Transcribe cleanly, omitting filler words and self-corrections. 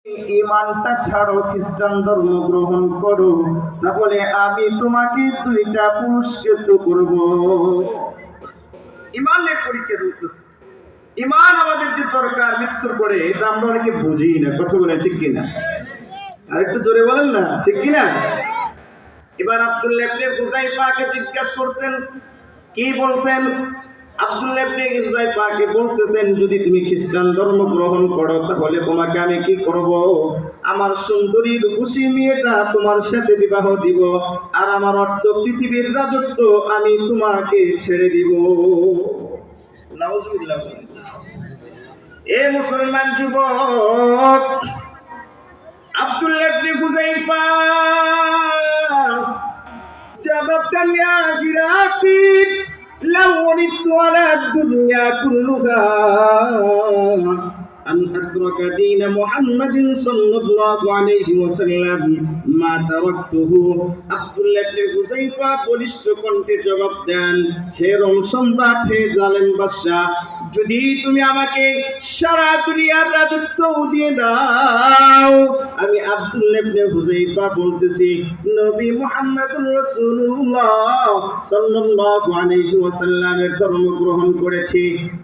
ঈমানটা ছাড়ো, খ্রিস্টান ধর্ম গ্রহণ করো, তাহলে আমি তোমাকে দুইটা পুরস্কৃত করব। ঈমানের পরীক্ষা চলতেছে। ঈমান আমাদের যে দরকার মৃত্যুর পরে, এটা আমরা অনেকে বুঝি না। কথা বলেন ঠিক কিনা? আর একটু জোরে বলেন না, ঠিক কিনা? এবার আব্দুল্লাহ ইবনে হুযায়ফাকে জিজ্ঞাসা করতেন, কি বলছেন? আব্দুল্লাহ ইবনে হুযায়ফাকে বলতেছেন, যদি তুমি খ্রিস্টান ধর্ম গ্রহণ করো তাহলে তোমাকে আমি কি করব? আমার সুন্দরী রূপসী মেয়েটা তোমার সাথে বিবাহ দিব, আর আমার অর্থ পৃথিবীর রাজত্ব আমি তোমাকে ছেড়ে দিব। নাউজুবিল্লাহ। এ মুসলমান যুবক, আব্দুল্লাহ ইবনে হুযায়ফা جابت الآخرة لو ولدت على الدنيا كلها أن أترك دين محمد صلى الله عليه وسلم ما تركته। আব্দুল্লাহ ইবনে হুযায়ফা বলিষ্ঠ কণ্ঠে জবাব দেন, হে রোম সম্রাট, হে জালেম বাদশা, যদি তুমি আমাকে সারা দুনিয়ার রাজত্ব দিয়ে দাও, আমি আব্দুল্লাহ ইবনে হুযায়ফা বলতেছি, নবী মুহাম্মদুর রাসূলুল্লাহ সাল্লাল্লাহু আলাইহি ওয়াসাল্লামের ধর্ম গ্রহণ করেছি।